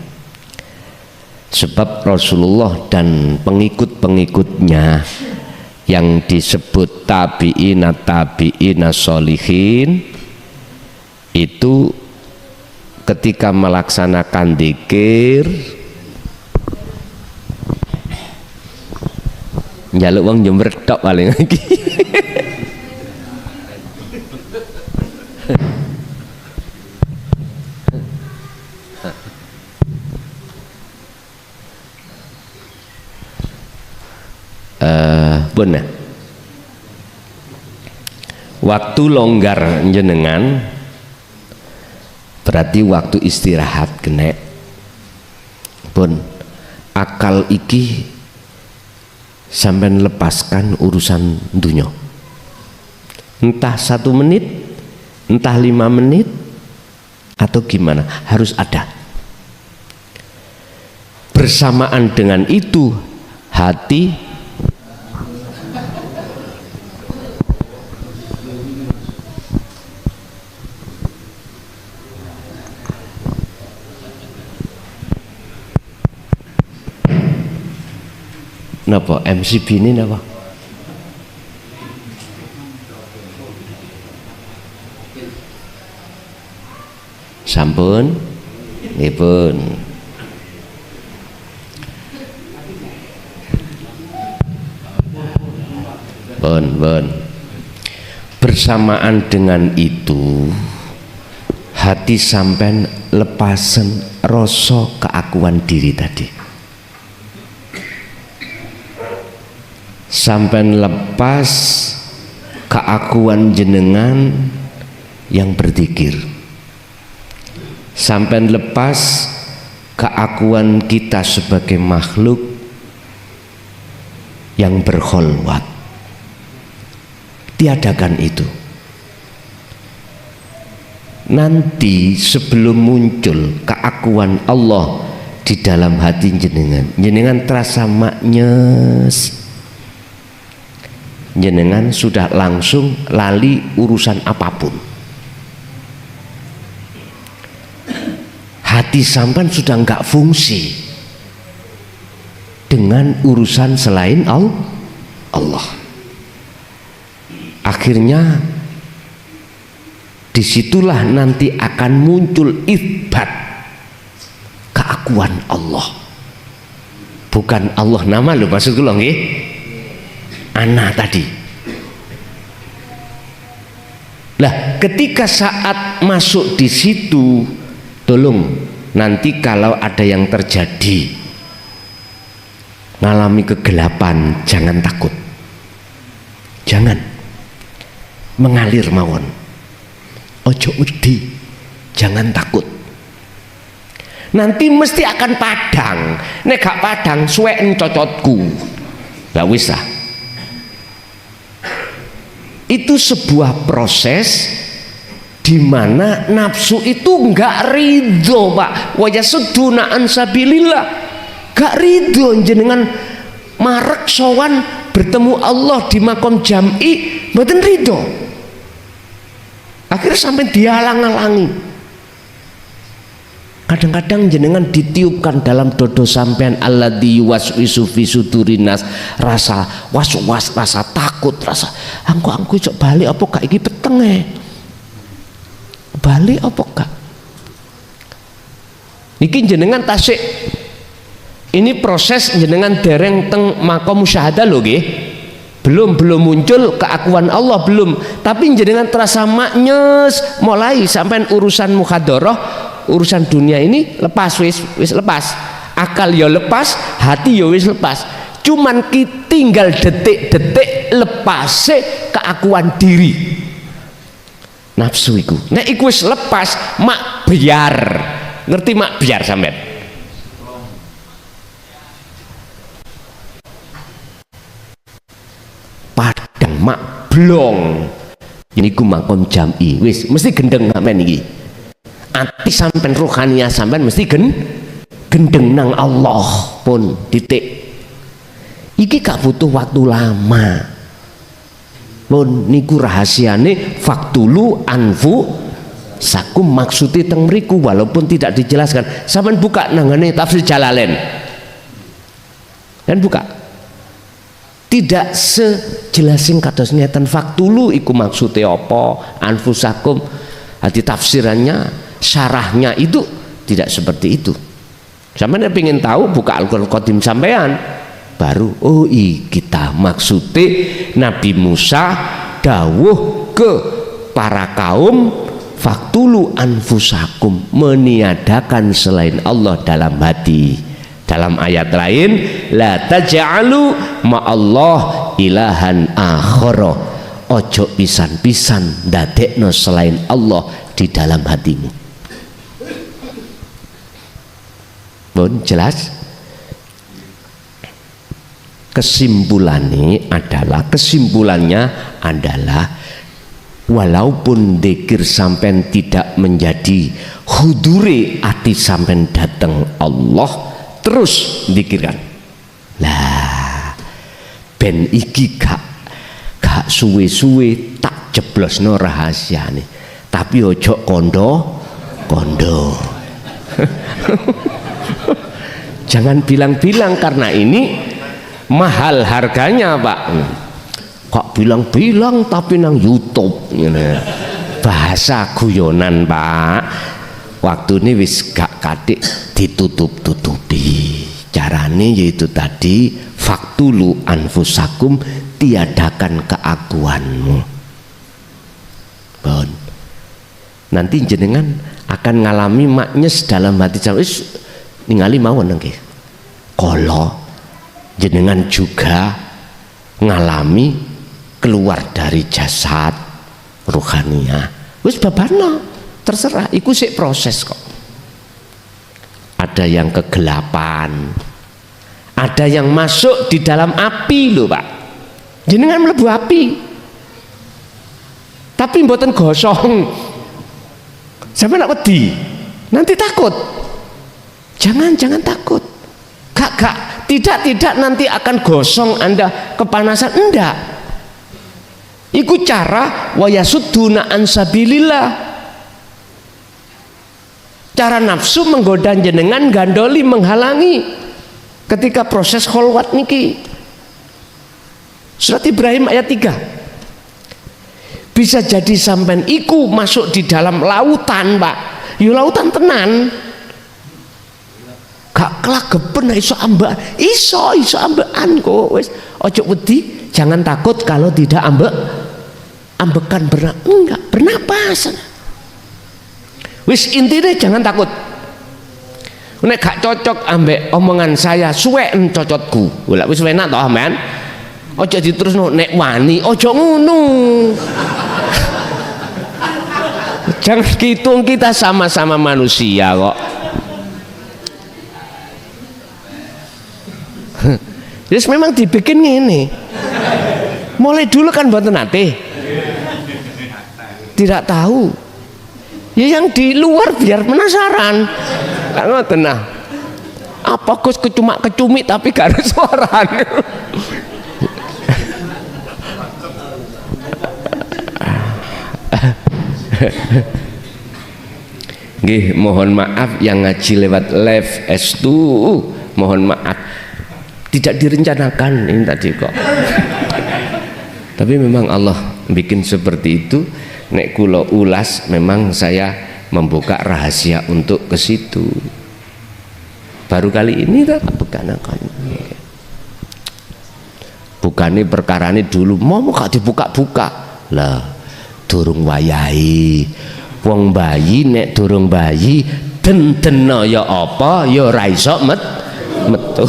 Sebab Rasulullah dan pengikut-pengikutnya yang disebut tabi'ina sholihin itu ketika melaksanakan dzikir njaluk wong Jember tok paling iki. Bener. Waktu longgar jenengan berarti waktu istirahat kena. Pun akal iki sampai lepaskan urusan dunia, entah 1 menit, entah 5 menit, atau gimana, harus ada. Bersamaan dengan itu hati napa MCB ini napa? Sampun, nipun. Bon. Bersamaan dengan itu hati sampean lepasen rasa keakuan diri tadi. Sampai lepas keakuan jenengan yang berzikir, sampai lepas keakuan kita sebagai makhluk yang berkholwat. Tiadakan itu. nanti sebelum muncul keakuan Allah di dalam hati jenengan terasa maknyes, jenengan sudah langsung lali urusan apapun. Hati sampan sudah enggak fungsi dengan urusan selain Allah. Akhirnya disitulah nanti akan muncul itsbat keakuan Allah. Bukan Allah nama lho, maksud kula nggih. Ana tadi. Lah, ketika saat masuk di situ, tolong nanti kalau ada yang terjadi ngalami kegelapan, jangan takut. Jangan mengalir mawon. Ojo wedi, jangan takut. Nanti mesti akan padang. Nek gak padang suweken cocotku. Gak wis lah. Itu sebuah proses di mana nafsu itu enggak ridho, Pak. Wa yasudduna an sabilillah. Gak ridho jenengan marek sowan bertemu Allah di makom jam'i, mboten ridho. Akhirnya sampai dihalang-halangi. Kadang-kadang jenengan ditiupkan dalam dodo sampean alladzi yuwaswisu fi sudurinas, rasa was-was, rasa takut, rasa angku cok balik apa gak iki petenge. Balik apa gak? Niki jenengan tasik. Ini proses jenengan dereng teng makom musyahadah lho nggih. Belum muncul keakuan Allah, belum, tapi jenengan terasa maknyes mulai sampai urusan muhadharah, urusan dunia ini lepas, wis lepas, akal ya lepas, hati ya wis lepas, cuman tinggal detik-detik lepas keakuan diri nafsu iku. Nek iku wis lepas, mak biar, ngerti mak biar sampean? Padang mak blong. Ini ku makom jam'i, wis mesti gendeng sampean iki. Ati sampean rohaniah sampean mesti gendeng nang Allah pun titik. Iki gak butuh waktu lama. Pun niku rahasiane faktulu anfu sakum, maksudnya teng mriku walaupun tidak dijelaskan. Sampean buka nangane tafsir Jalalain. Dan buka. Tidak sejelasin kados ngeten faktulu iku maksudnya apa, anfusakum. Hati tafsirannya, syarahnya itu tidak seperti itu. Sampeyan pengen tahu buka Al-Qur'an Qadim sampean baru oh kita maksudnya Nabi Musa dawuh ke para kaum faktulu anfusakum, meniadakan selain Allah dalam hati. Dalam ayat lain la taj'alu ma'allah ilahan akhara, ojo pisan-pisan ndadekno selain Allah di dalam hatimu. Pun jelas? Kesimpulannya adalah walaupun dzikir sampean tidak menjadi hudure ati sampean dateng Allah, terus dzikirkan. Lah ben iki gak suwe-suwe tak jeblosno rahasiane, tapi ojo kondo jangan bilang-bilang karena ini mahal harganya, Pak. Kok bilang-bilang tapi nang YouTube bahasa guyonan, Pak. Waktu ini wis gak katik ditutup-tutupi. Carane yaitu tadi faktulu anfusakum, tiadakan keakuanmu. Bon. Nanti jenengan akan ngalami maknyes dalam hati sampeyan. Wis ningali mawon nggih. Kala jenengan juga ngalami keluar dari jasad rohaniah. Wis babana. Terserah, itu sih proses kok. Ada yang kegelapan, ada yang masuk di dalam api loh, Pak. Jenengan mlebu api, tapi mboten gosong. Sampai nak wedi, nanti takut. Jangan takut. Gak, tidak nanti akan gosong Anda kepanasan, enggak. Iku cara wayasudduna an sabilillah. Cara nafsu menggoda jenengan, gandoli, menghalangi ketika proses kholwat niki. Surat Ibrahim ayat 3. Bisa jadi sampean iku masuk di dalam lautan, Pak. Yo lautan tenan. Gak kelagepen iso ambak, iso ambekan kok. Wis ojo wedi, jangan takut kalau tidak ambekan enggak bernapas. Wis intinya jangan takut. Nek gak cocok ambek omongan saya, suweken cocotku. Lha wis enak to sampean. Ojo diterusno nek wani, ojo ngono. Jangan hitung, kita sama-sama manusia kok. Jadi memang dibikin ini. Mulai dulu kan buat nate. Tidak tahu. Ya yang di luar biar penasaran. Kan tenang. Apa Gus kecumi tapi gak ada suara. Nggih, mohon maaf yang ngaji lewat live S2. Mohon maaf. Tidak direncanakan ini tadi kok. Tapi memang Allah bikin seperti itu. Nek kula ulas memang saya membuka rahasia untuk ke situ. Baru kali ini tak bekanakan. Bukane perkara ini dulu mau gak dibuka-buka. Lah durung wayahi. Wong bayi nek durung bayi dendena ya apa ya ora iso metu.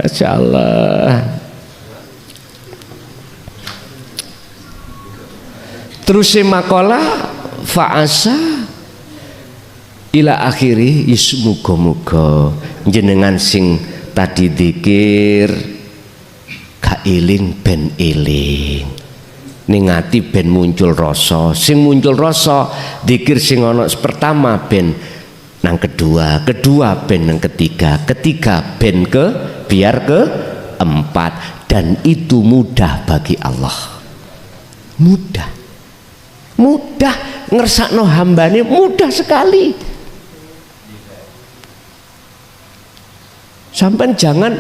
Insyaallah. Terus makalah fa'asa ila akhiri muga-muga jenengan sing tadi dzikir gak eling ben eling. Ning ati ben muncul rasa, sing muncul rasa dzikir sing ana pertama ben nang kedua ben nang ketiga ben biar ke empat, dan itu mudah bagi Allah. Mudah ngersakno hambane, mudah sekali. Sampai jangan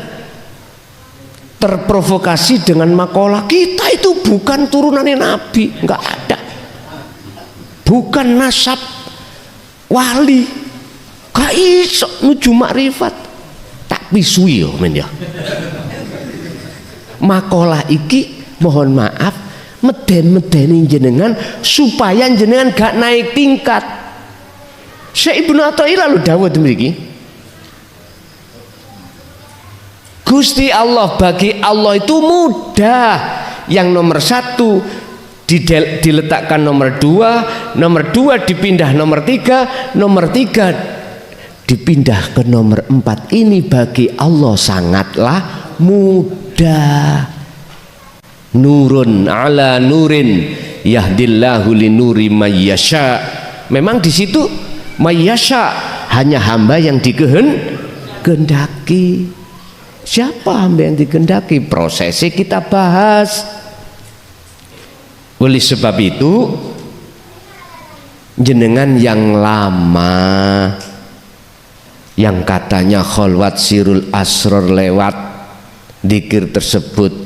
terprovokasi dengan makalah kita itu bukan turunannya Nabi, enggak ada, bukan nasab wali, gak iso nuju makrifat, tak pisui yo men ya. Makalah iki mohon maaf meden-medeni jenengan supaya jenengan gak naik tingkat. Syekh Ibnu Athaillah lho dawuh mriki, Gusti Allah, bagi Allah itu mudah. Yang nomor satu diletakkan nomor dua dipindah nomor tiga dipindah ke nomor 4. Ini bagi Allah sangatlah mudah. Nurun ala nurin yahdillahu linuri mayyasha. Memang di situ mayyasha hanya hamba yang dikehendaki. Siapa hamba yang dikehendaki? Prosesnya kita bahas. Oleh sebab itu jenengan yang lama, yang katanya kholwat sirul asror lewat dzikir tersebut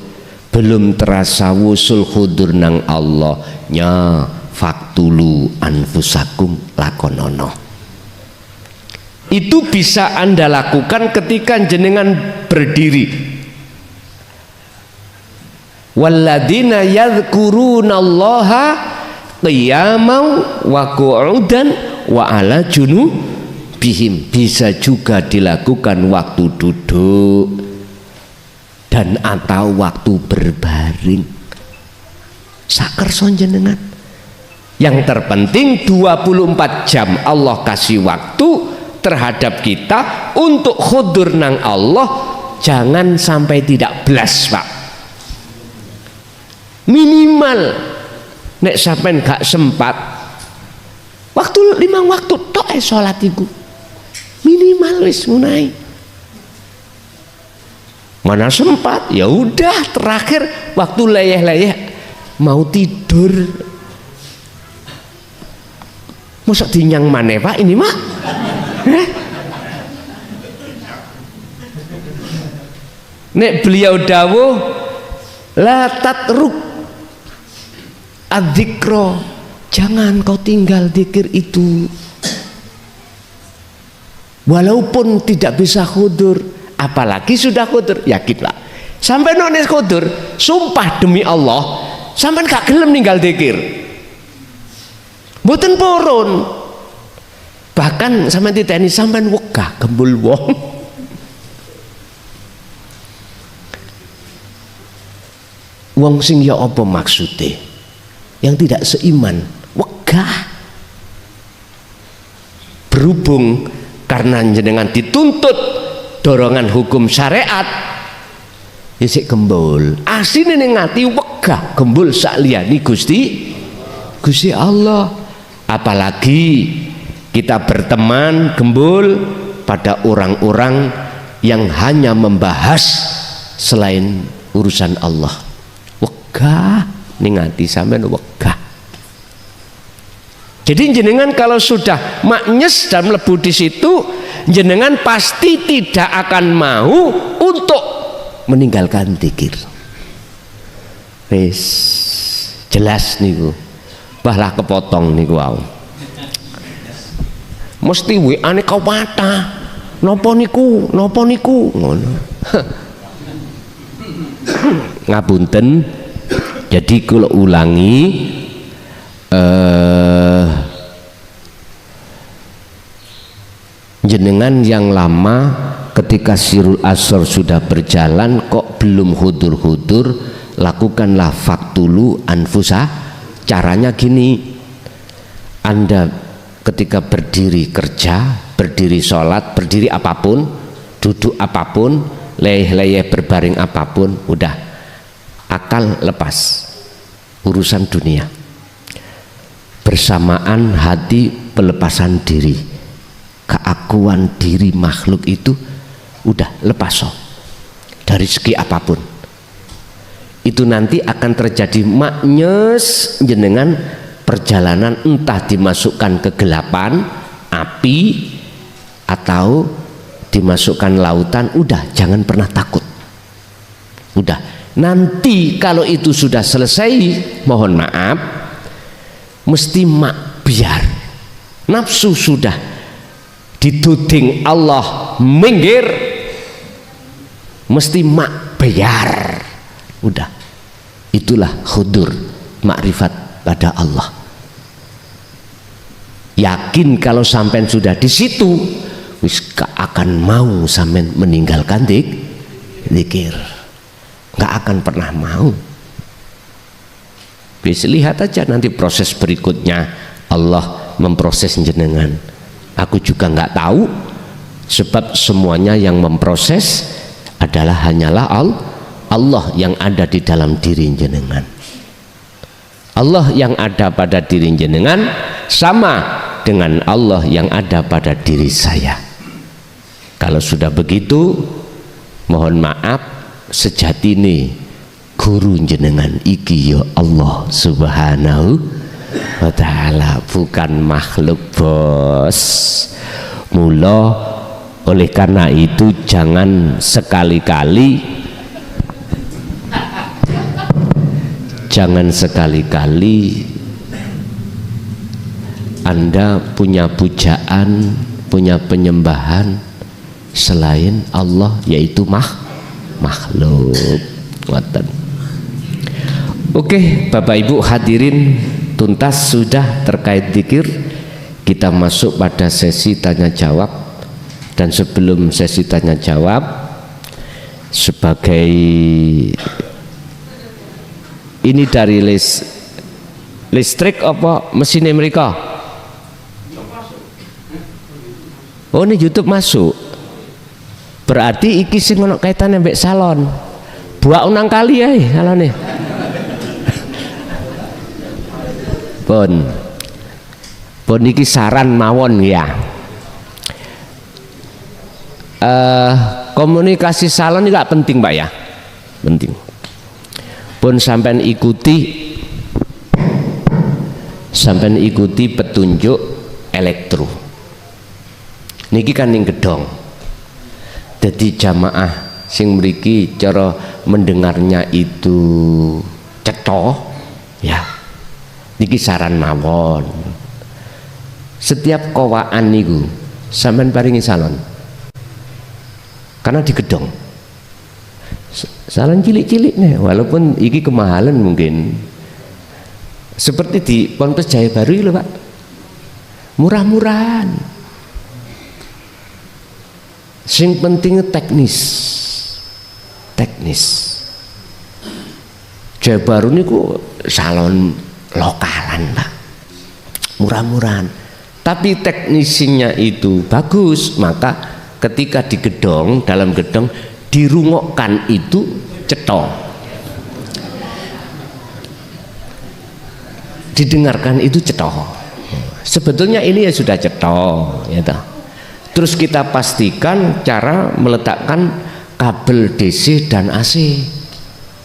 belum terasa wusul khudur nang Allah, nya faktulu anfusakum lakonono. Itu bisa Anda lakukan ketika jenengan berdiri. Walladzina yadhkurunallaha qiyaman wa qu'udan wa ala junubihim. Bisa juga dilakukan waktu duduk dan atau waktu berbaring. Sakerson jenengan. Yang terpenting 24 jam Allah kasih waktu terhadap kita untuk khudur nang Allah, jangan sampai tidak belas, Pak. Minimal nek sampean gak sempat waktu 5 waktu tok salat iku minimal wis ngunai. Mana sempat, ya udah terakhir waktu leyeh-leyeh mau tidur. Masa dinyang maneh Pak ini mah? Nek beliau dawuh la tatruk adzikra, jangan kau tinggal zikir itu. Walaupun tidak bisa khudur, apalagi sudah khudur, yakinlah. Sampai nonis khudur, sumpah demi Allah, sampai gak gelem ninggal zikir. Mboten purun. Bahkan sampai titeni sampai wegah gembul wong. Wong sing ya apa maksude? Yang tidak seiman, wegah. Berhubung karena jenengan dituntut dorongan hukum syariat, isik gembul. Asine ning ati wegah gembul sak liyane Gusti Allah. Apalagi kita berteman gembul pada orang-orang yang hanya membahas selain urusan Allah. Wegah ning ati sampean wegah. Jadi jenengan kalau sudah maknyes dan mlebu di situ, jenengan pasti tidak akan mau untuk meninggalkan zikir. Wis jelas niku. Bahlah kepotong niku wau. Mesti WA-ne kawatah. Napa niku? Napa niku? Ngono. Ngapunten. Jadi kula ulangi jenengan yang lama ketika sirul asr sudah berjalan kok belum hudur-hudur, lakukanlah faktulu anfusa. Caranya gini, Anda ketika berdiri kerja, berdiri sholat, berdiri apapun, duduk apapun, leyeh-leyeh berbaring apapun, udah akal lepas urusan dunia, bersamaan hati pelepasan diri, keakuan diri makhluk itu udah lepas so dari segi apapun. Itu nanti akan terjadi maknyes jenengan perjalanan, entah dimasukkan kegelapan api atau dimasukkan lautan. Udah jangan pernah takut. Udah nanti kalau itu sudah selesai, mohon maaf, mesti biar nafsu sudah dituding Allah minggir, mesti biar. Udah, itulah khudur, makrifat pada Allah. Yakin kalau sampean sudah di situ, wis gak akan mau sampean meninggalkan zikir, gak akan pernah mau. Bisa lihat aja nanti proses berikutnya, Allah memproses jenengan. Aku juga nggak tahu, sebab semuanya yang memproses adalah hanyalah Allah yang ada di dalam diri jenengan. Allah yang ada pada diri jenengan sama dengan Allah yang ada pada diri saya. Kalau sudah begitu, mohon maaf, sejati nih guru jenengan iki ya Allah subhanahu wa ta'ala, bukan makhluk bos. Mula oleh karena itu jangan sekali-kali Anda punya pujaan, punya penyembahan selain Allah, yaitu makhluk. Oke, Bapak Ibu hadirin, tuntas sudah terkait zikir. Kita masuk pada sesi tanya jawab. Dan sebelum sesi tanya jawab, sebagai ini dari listrik apa mesin mereka? Oh, ini YouTube masuk. Berarti iki sing ono kaitane mbek salon. Buak unang kali ya salone. pun iki saran mawon ya. Komunikasi salon ini gak penting Pak ya, penting. Pun sampean ikuti petunjuk elektro. Niki kan ning gedong. Jadi jamaah sing mriki cara mendengarnya itu cetha ya. Niki saran mawon. Setiap kowaan niku sampean paringi salon. Karena di gedong. Salon cilik-cilik nih, walaupun iki kemahalan mungkin. Seperti di Ponpes Jaya Baru lho Pak. Murah-murahan. Sing penting teknis. Jaya Baru niku salon lokalan Pak. Murah-murahan. Tapi teknisinya itu bagus, maka ketika di gedong, dalam gedong dirungokkan itu cetha. Didengarkan itu cetha. Sebetulnya ini ya sudah cetha ya toh. Terus kita pastikan cara meletakkan kabel DC dan AC.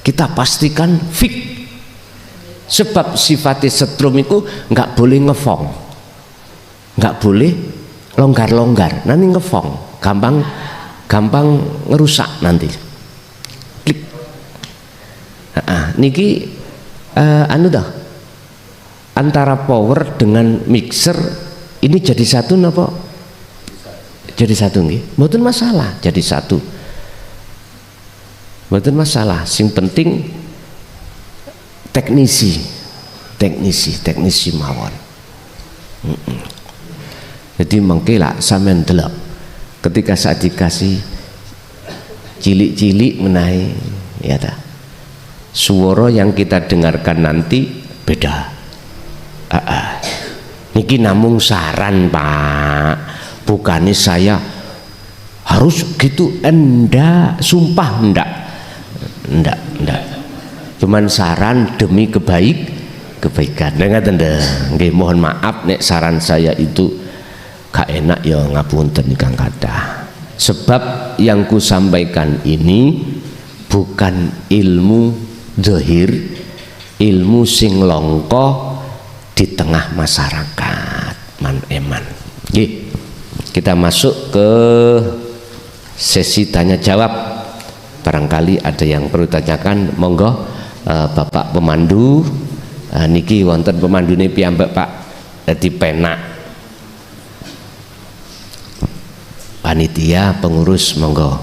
Kita pastikan fix. Sebab sifatnya setrum itu nggak boleh ngefong. Nggak boleh longgar-longgar, nanti ngefong, gampang ngerusak nanti. Klik. Niki anu dah. Antara power dengan mixer ini jadi satu napa? Jadi satu nggih. Mboten masalah, jadi satu. Mboten masalah, sing penting teknisi mawon. Jadi mengkilak sampean delok ketika saat dikasih cilik-cilik menahi ya ta. Suara yang kita dengarkan nanti beda. Niki namung saran Pak, bukannya saya harus gitu, enggak, sumpah enggak. Cuman saran demi kebaikan. Dengar nggih, mohon maaf nek saran saya itu gak enak ya ngapunten Kang kathah. Sebab yang ku sampaikan ini bukan ilmu zahir, ilmu sing langka di tengah masyarakat man-eman. Nggih. Kita masuk ke sesi tanya jawab. Barangkali ada yang perlu tanyakan, monggo Bapak pemandu niki wonten pemandune piyambak Pak. Dadi penak panitia pengurus, monggo.